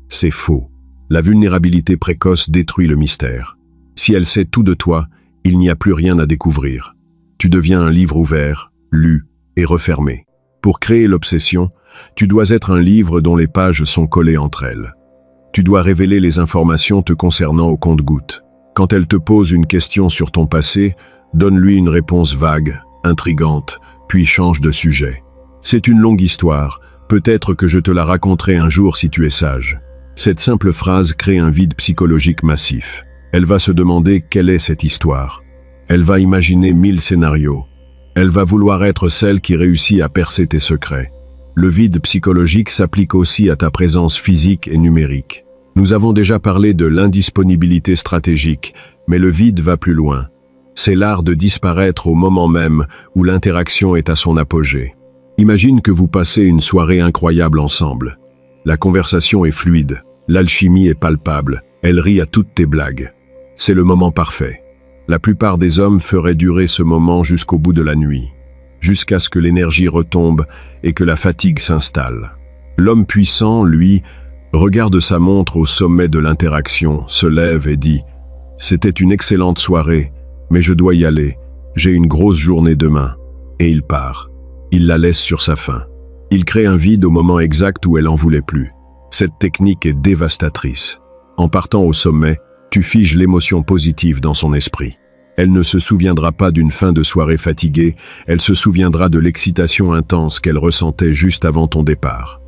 C'est faux. La vulnérabilité précoce détruit le mystère. Si elle sait tout de toi, il n'y a plus rien à découvrir. Tu deviens un livre ouvert, lu et refermé. Pour créer l'obsession, tu dois être un livre dont les pages sont collées entre elles. Tu dois révéler les informations te concernant au compte-gouttes. Quand elle te pose une question sur ton passé, donne-lui une réponse vague, intrigante, puis change de sujet. C'est une longue histoire, peut-être que je te la raconterai un jour si tu es sage. Cette simple phrase crée un vide psychologique massif. Elle va se demander quelle est cette histoire. Elle va imaginer 1000 scénarios. Elle va vouloir être celle qui réussit à percer tes secrets. Le vide psychologique s'applique aussi à ta présence physique et numérique. Nous avons déjà parlé de l'indisponibilité stratégique, mais le vide va plus loin. C'est l'art de disparaître au moment même où l'interaction est à son apogée. Imagine que vous passez une soirée incroyable ensemble. La conversation est fluide, l'alchimie est palpable, elle rit à toutes tes blagues. C'est le moment parfait. La plupart des hommes feraient durer ce moment jusqu'au bout de la nuit, jusqu'à ce que l'énergie retombe et que la fatigue s'installe. L'homme puissant, lui, regarde sa montre au sommet de l'interaction, se lève et dit « C'était une excellente soirée, mais je dois y aller, j'ai une grosse journée demain. » Et il part. Il la laisse sur sa faim. Il crée un vide au moment exact où elle en voulait plus. Cette technique est dévastatrice. En partant au sommet, tu figes l'émotion positive dans son esprit. Elle ne se souviendra pas d'une fin de soirée fatiguée, elle se souviendra de l'excitation intense qu'elle ressentait juste avant ton départ.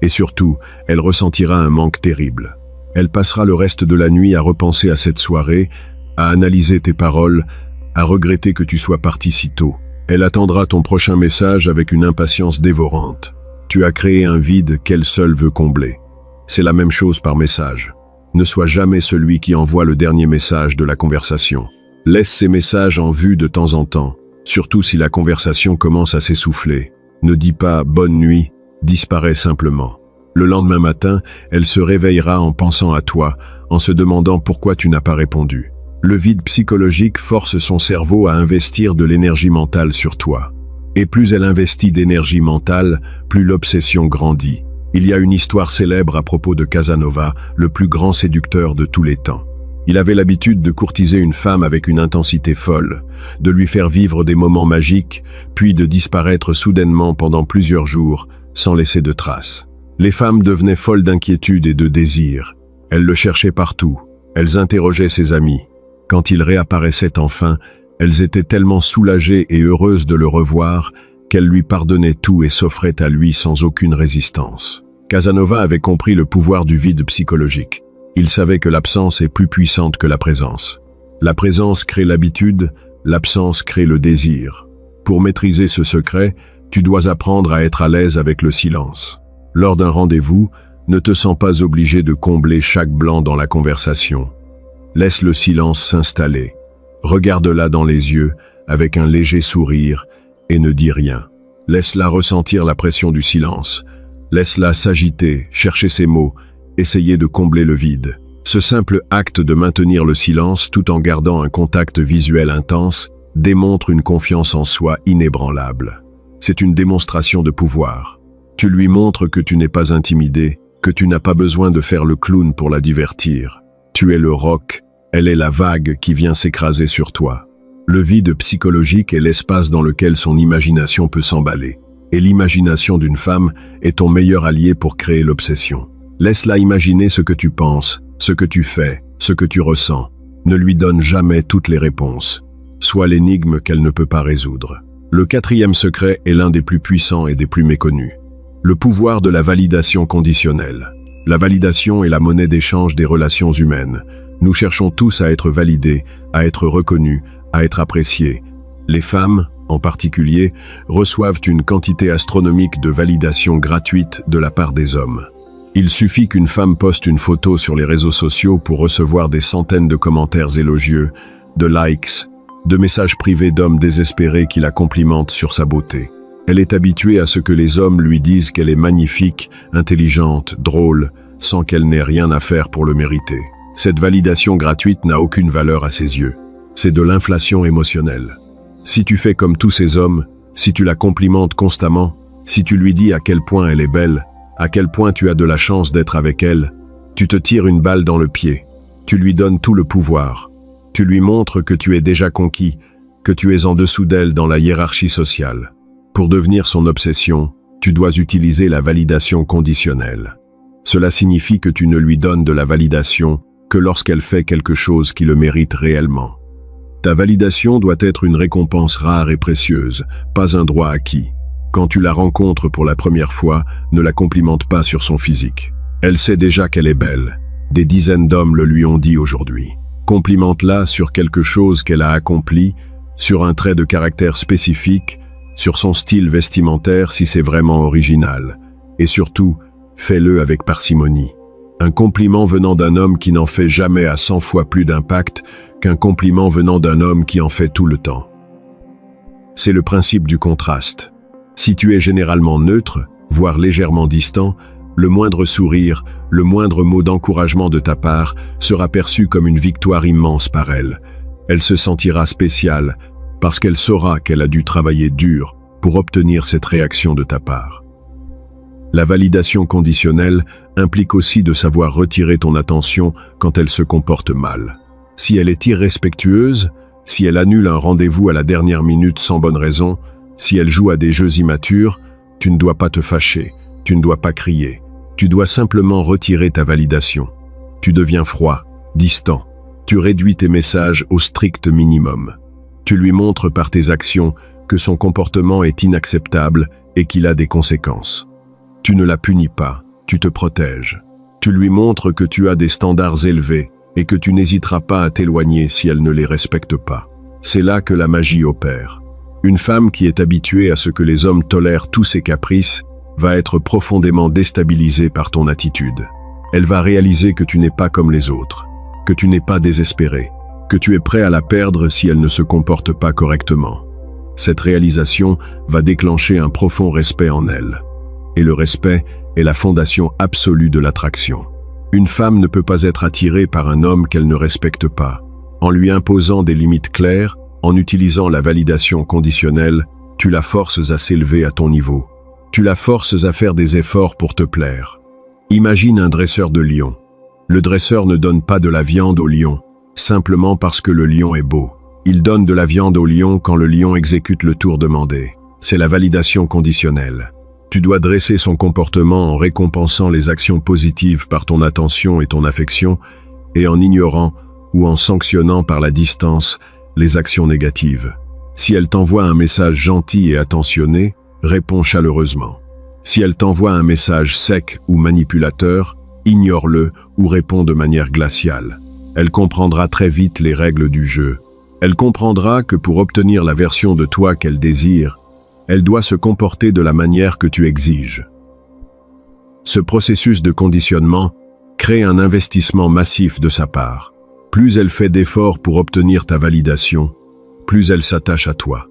Et surtout, elle ressentira un manque terrible. Elle passera le reste de la nuit à repenser à cette soirée, à analyser tes paroles, à regretter que tu sois parti si tôt. Elle attendra ton prochain message avec une impatience dévorante. Tu as créé un vide qu'elle seule veut combler. C'est la même chose par message. Ne sois jamais celui qui envoie le dernier message de la conversation. Laisse ces messages en vue de temps en temps, surtout si la conversation commence à s'essouffler. Ne dis pas « bonne nuit », disparaît simplement. Le lendemain matin, elle se réveillera en pensant à toi, en se demandant pourquoi tu n'as pas répondu. Le vide psychologique force son cerveau à investir de l'énergie mentale sur toi. Et plus elle investit d'énergie mentale, plus l'obsession grandit. Il y a une histoire célèbre à propos de Casanova, le plus grand séducteur de tous les temps. Il avait l'habitude de courtiser une femme avec une intensité folle, de lui faire vivre des moments magiques, puis de disparaître soudainement pendant plusieurs jours, sans laisser de traces. Les femmes devenaient folles d'inquiétude et de désir. Elles le cherchaient partout. Elles interrogeaient ses amis. Quand il réapparaissait enfin, elles étaient tellement soulagées et heureuses de le revoir qu'elles lui pardonnaient tout et s'offraient à lui sans aucune résistance. Casanova avait compris le pouvoir du vide psychologique. Il savait que l'absence est plus puissante que la présence. La présence crée l'habitude, l'absence crée le désir. Pour maîtriser ce secret, tu dois apprendre à être à l'aise avec le silence. Lors d'un rendez-vous, ne te sens pas obligé de combler chaque blanc dans la conversation. Laisse le silence s'installer. Regarde-la dans les yeux, avec un léger sourire, et ne dis rien. Laisse-la ressentir la pression du silence. Laisse-la s'agiter, chercher ses mots, essayer de combler le vide. Ce simple acte de maintenir le silence tout en gardant un contact visuel intense démontre une confiance en soi inébranlable. C'est une démonstration de pouvoir. Tu lui montres que tu n'es pas intimidé, que tu n'as pas besoin de faire le clown pour la divertir. Tu es le roc, elle est la vague qui vient s'écraser sur toi. Le vide psychologique est l'espace dans lequel son imagination peut s'emballer. Et l'imagination d'une femme est ton meilleur allié pour créer l'obsession. Laisse-la imaginer ce que tu penses, ce que tu fais, ce que tu ressens. Ne lui donne jamais toutes les réponses. Sois l'énigme qu'elle ne peut pas résoudre. Le quatrième secret est l'un des plus puissants et des plus méconnus. Le pouvoir de la validation conditionnelle. La validation est la monnaie d'échange des relations humaines. Nous cherchons tous à être validés, à être reconnus, à être appréciés. Les femmes, en particulier, reçoivent une quantité astronomique de validation gratuite de la part des hommes. Il suffit qu'une femme poste une photo sur les réseaux sociaux pour recevoir des centaines de commentaires élogieux, de likes, de messages privés d'hommes désespérés qui la complimentent sur sa beauté. Elle est habituée à ce que les hommes lui disent qu'elle est magnifique, intelligente, drôle, sans qu'elle n'ait rien à faire pour le mériter. Cette validation gratuite n'a aucune valeur à ses yeux. C'est de l'inflation émotionnelle. Si tu fais comme tous ces hommes, si tu la complimentes constamment, si tu lui dis à quel point elle est belle, à quel point tu as de la chance d'être avec elle, tu te tires une balle dans le pied. Tu lui donnes tout le pouvoir. Tu lui montres que tu es déjà conquis, que tu es en dessous d'elle dans la hiérarchie sociale. Pour devenir son obsession, tu dois utiliser la validation conditionnelle. Cela signifie que tu ne lui donnes de la validation que lorsqu'elle fait quelque chose qui le mérite réellement. Ta validation doit être une récompense rare et précieuse, pas un droit acquis. Quand tu la rencontres pour la première fois, ne la complimente pas sur son physique. Elle sait déjà qu'elle est belle. Des dizaines d'hommes le lui ont dit aujourd'hui. Complimente-la sur quelque chose qu'elle a accompli, sur un trait de caractère spécifique, sur son style vestimentaire si c'est vraiment original. Et surtout, fais-le avec parcimonie. Un compliment venant d'un homme qui n'en fait jamais a 100 fois plus d'impact qu'un compliment venant d'un homme qui en fait tout le temps. C'est le principe du contraste. Si tu es généralement neutre, voire légèrement distant, le moindre sourire, le moindre mot d'encouragement de ta part sera perçu comme une victoire immense par elle. Elle se sentira spéciale parce qu'elle saura qu'elle a dû travailler dur pour obtenir cette réaction de ta part. La validation conditionnelle implique aussi de savoir retirer ton attention quand elle se comporte mal. Si elle est irrespectueuse, si elle annule un rendez-vous à la dernière minute sans bonne raison, si elle joue à des jeux immatures, tu ne dois pas te fâcher, tu ne dois pas crier. Tu dois simplement retirer ta validation. Tu deviens froid, distant. Tu réduis tes messages au strict minimum. Tu lui montres par tes actions que son comportement est inacceptable et qu'il a des conséquences. Tu ne la punis pas, tu te protèges. Tu lui montres que tu as des standards élevés et que tu n'hésiteras pas à t'éloigner si elle ne les respecte pas. C'est là que la magie opère. Une femme qui est habituée à ce que les hommes tolèrent tous ses caprices va être profondément déstabilisée par ton attitude. Elle va réaliser que tu n'es pas comme les autres, que tu n'es pas désespéré, que tu es prêt à la perdre si elle ne se comporte pas correctement. Cette réalisation va déclencher un profond respect en elle. Et le respect est la fondation absolue de l'attraction. Une femme ne peut pas être attirée par un homme qu'elle ne respecte pas. En lui imposant des limites claires, en utilisant la validation conditionnelle, tu la forces à s'élever à ton niveau. Tu la forces à faire des efforts pour te plaire. Imagine un dresseur de lion. Le dresseur ne donne pas de la viande au lion, simplement parce que le lion est beau. Il donne de la viande au lion quand le lion exécute le tour demandé. C'est la validation conditionnelle. Tu dois dresser son comportement en récompensant les actions positives par ton attention et ton affection, et en ignorant ou en sanctionnant par la distance les actions négatives. Si elle t'envoie un message gentil et attentionné, réponds chaleureusement. Si elle t'envoie un message sec ou manipulateur, ignore-le ou réponds de manière glaciale. Elle comprendra très vite les règles du jeu. Elle comprendra que pour obtenir la version de toi qu'elle désire, elle doit se comporter de la manière que tu exiges. Ce processus de conditionnement crée un investissement massif de sa part. Plus elle fait d'efforts pour obtenir ta validation, plus elle s'attache à toi.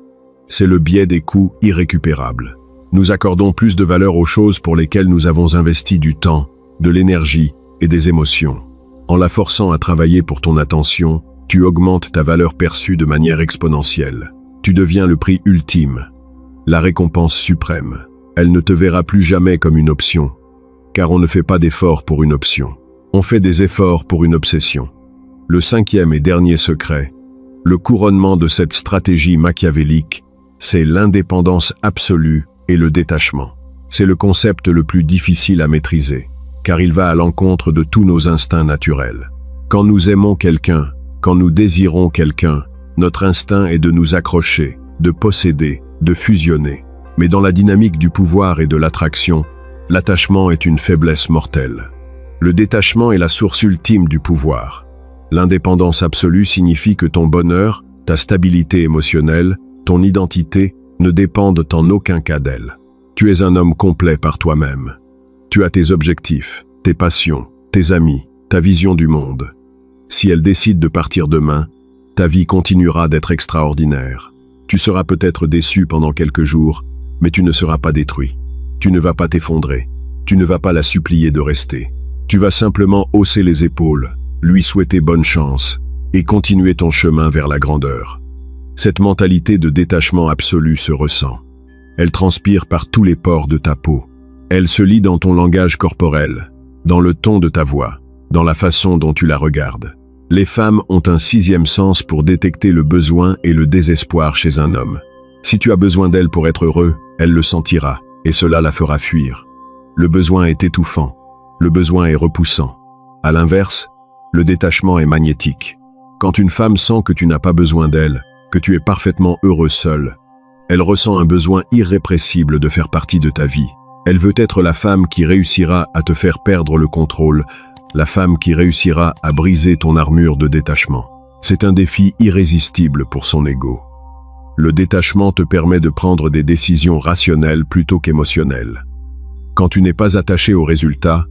C'est le biais des coûts irrécupérables. Nous accordons plus de valeur aux choses pour lesquelles nous avons investi du temps, de l'énergie et des émotions. En la forçant à travailler pour ton attention, tu augmentes ta valeur perçue de manière exponentielle. Tu deviens le prix ultime, la récompense suprême. Elle ne te verra plus jamais comme une option, car on ne fait pas d'efforts pour une option. On fait des efforts pour une obsession. Le cinquième et dernier secret, le couronnement de cette stratégie machiavélique, c'est l'indépendance absolue et le détachement. C'est le concept le plus difficile à maîtriser, car il va à l'encontre de tous nos instincts naturels. Quand nous aimons quelqu'un, quand nous désirons quelqu'un, notre instinct est de nous accrocher, de posséder, de fusionner. Mais dans la dynamique du pouvoir et de l'attraction, l'attachement est une faiblesse mortelle. Le détachement est la source ultime du pouvoir. L'indépendance absolue signifie que ton bonheur, ta stabilité émotionnelle, ton identité ne dépendent en aucun cas d'elle. Tu es un homme complet par toi-même. Tu as tes objectifs, tes passions, tes amis, ta vision du monde. Si elle décide de partir demain, ta vie continuera d'être extraordinaire. Tu seras peut-être déçu pendant quelques jours, mais tu ne seras pas détruit. Tu ne vas pas t'effondrer. Tu ne vas pas la supplier de rester. Tu vas simplement hausser les épaules, lui souhaiter bonne chance et continuer ton chemin vers la grandeur. Cette mentalité de détachement absolu se ressent. Elle transpire par tous les pores de ta peau. Elle se lit dans ton langage corporel, dans le ton de ta voix, dans la façon dont tu la regardes. Les femmes ont un sixième sens pour détecter le besoin et le désespoir chez un homme. Si tu as besoin d'elle pour être heureux, elle le sentira, et cela la fera fuir. Le besoin est étouffant, le besoin est repoussant. À l'inverse, le détachement est magnétique. Quand une femme sent que tu n'as pas besoin d'elle, que tu es parfaitement heureux seul, elle ressent un besoin irrépressible de faire partie de ta vie. Elle veut être la femme qui réussira à te faire perdre le contrôle, la femme qui réussira à briser ton armure de détachement. C'est un défi irrésistible pour son ego. Le détachement te permet de prendre des décisions rationnelles plutôt qu'émotionnelles. Quand tu n'es pas attaché au résultat,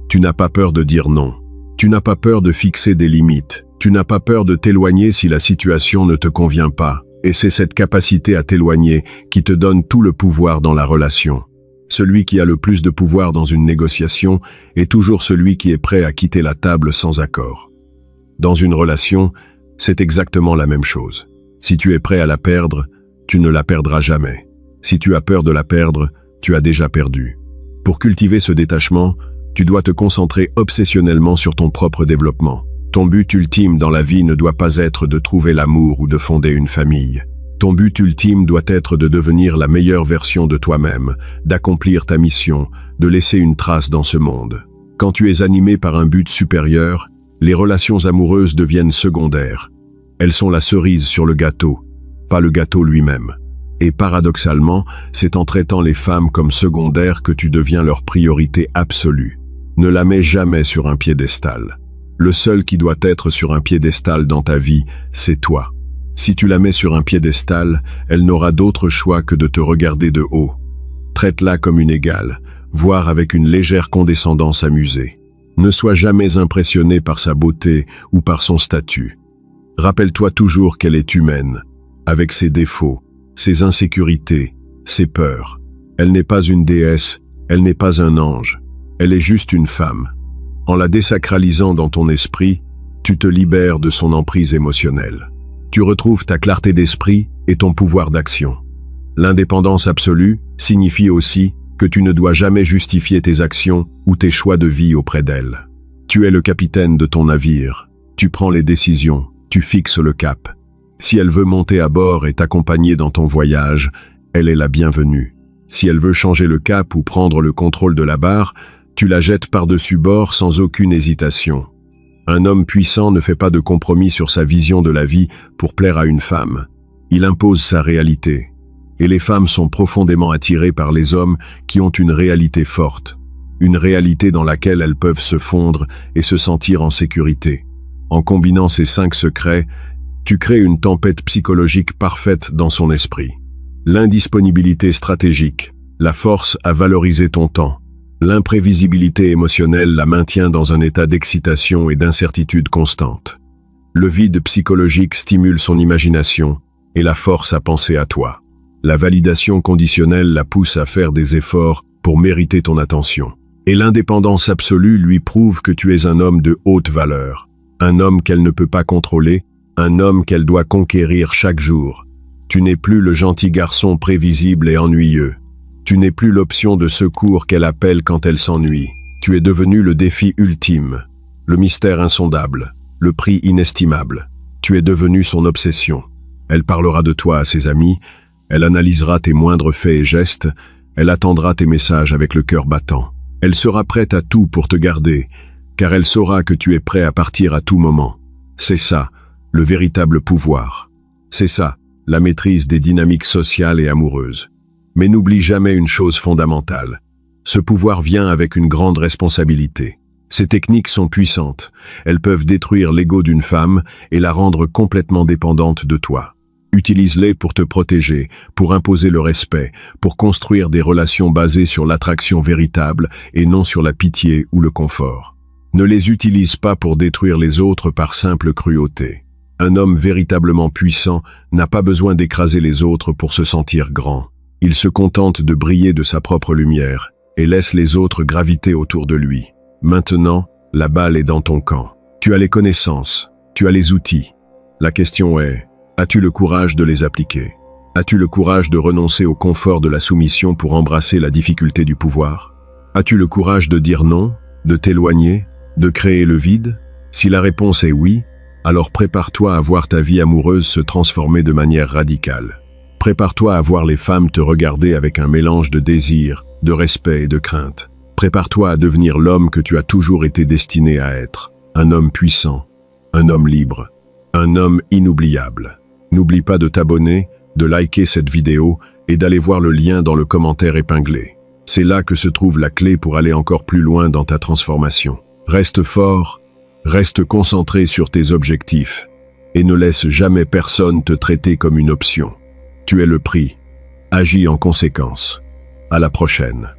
tu n'as pas peur de dire non. Tu n'as pas peur de fixer des limites. Tu n'as pas peur de t'éloigner si la situation ne te convient pas. Et c'est cette capacité à t'éloigner qui te donne tout le pouvoir dans la relation. Celui qui a le plus de pouvoir dans une négociation est toujours celui qui est prêt à quitter la table sans accord. Dans une relation, c'est exactement la même chose. Si tu es prêt à la perdre, tu ne la perdras jamais. Si tu as peur de la perdre, tu as déjà perdu. Pour cultiver ce détachement, tu dois te concentrer obsessionnellement sur ton propre développement. Ton but ultime dans la vie ne doit pas être de trouver l'amour ou de fonder une famille. Ton but ultime doit être de devenir la meilleure version de toi-même, d'accomplir ta mission, de laisser une trace dans ce monde. Quand tu es animé par un but supérieur, les relations amoureuses deviennent secondaires. Elles sont la cerise sur le gâteau, pas le gâteau lui-même. Et paradoxalement, c'est en traitant les femmes comme secondaires que tu deviens leur priorité absolue. Ne la mets jamais sur un piédestal. Le seul qui doit être sur un piédestal dans ta vie, c'est toi. Si tu la mets sur un piédestal, elle n'aura d'autre choix que de te regarder de haut. Traite-la comme une égale, voire avec une légère condescendance amusée. Ne sois jamais impressionné par sa beauté ou par son statut. Rappelle-toi toujours qu'elle est humaine, avec ses défauts, ses insécurités, ses peurs. Elle n'est pas une déesse, elle n'est pas un ange, elle est juste une femme. En la désacralisant dans ton esprit, tu te libères de son emprise émotionnelle. Tu retrouves ta clarté d'esprit et ton pouvoir d'action. L'indépendance absolue signifie aussi que tu ne dois jamais justifier tes actions ou tes choix de vie auprès d'elle. Tu es le capitaine de ton navire, tu prends les décisions, tu fixes le cap. Si elle veut monter à bord et t'accompagner dans ton voyage, elle est la bienvenue. Si elle veut changer le cap ou prendre le contrôle de la barre, tu la jettes par-dessus bord sans aucune hésitation. Un homme puissant ne fait pas de compromis sur sa vision de la vie pour plaire à une femme. Il impose sa réalité. Et les femmes sont profondément attirées par les hommes qui ont une réalité forte. Une réalité dans laquelle elles peuvent se fondre et se sentir en sécurité. En combinant ces 5 secrets, tu crées une tempête psychologique parfaite dans son esprit. L'indisponibilité stratégique, la force à valoriser ton temps. L'imprévisibilité émotionnelle la maintient dans un état d'excitation et d'incertitude constante. Le vide psychologique stimule son imagination et la force à penser à toi. La validation conditionnelle la pousse à faire des efforts pour mériter ton attention. Et l'indépendance absolue lui prouve que tu es un homme de haute valeur, un homme qu'elle ne peut pas contrôler, un homme qu'elle doit conquérir chaque jour. Tu n'es plus le gentil garçon prévisible et ennuyeux. Tu n'es plus l'option de secours qu'elle appelle quand elle s'ennuie. Tu es devenu le défi ultime, le mystère insondable, le prix inestimable. Tu es devenu son obsession. Elle parlera de toi à ses amis, elle analysera tes moindres faits et gestes, elle attendra tes messages avec le cœur battant. Elle sera prête à tout pour te garder, car elle saura que tu es prêt à partir à tout moment. C'est ça, le véritable pouvoir. C'est ça, la maîtrise des dynamiques sociales et amoureuses. Mais n'oublie jamais une chose fondamentale. Ce pouvoir vient avec une grande responsabilité. Ces techniques sont puissantes. Elles peuvent détruire l'ego d'une femme et la rendre complètement dépendante de toi. Utilise-les pour te protéger, pour imposer le respect, pour construire des relations basées sur l'attraction véritable et non sur la pitié ou le confort. Ne les utilise pas pour détruire les autres par simple cruauté. Un homme véritablement puissant n'a pas besoin d'écraser les autres pour se sentir grand. Il se contente de briller de sa propre lumière et laisse les autres graviter autour de lui. Maintenant, la balle est dans ton camp. Tu as les connaissances, tu as les outils. La question est, as-tu le courage de les appliquer? As-tu le courage de renoncer au confort de la soumission pour embrasser la difficulté du pouvoir? As-tu le courage de dire non, de t'éloigner, de créer le vide? Si la réponse est oui, alors prépare-toi à voir ta vie amoureuse se transformer de manière radicale. Prépare-toi à voir les femmes te regarder avec un mélange de désir, de respect et de crainte. Prépare-toi à devenir l'homme que tu as toujours été destiné à être. Un homme puissant, un homme libre, un homme inoubliable. N'oublie pas de t'abonner, de liker cette vidéo et d'aller voir le lien dans le commentaire épinglé. C'est là que se trouve la clé pour aller encore plus loin dans ta transformation. Reste fort, reste concentré sur tes objectifs et ne laisse jamais personne te traiter comme une option. Tu es le prix. Agis en conséquence. À la prochaine.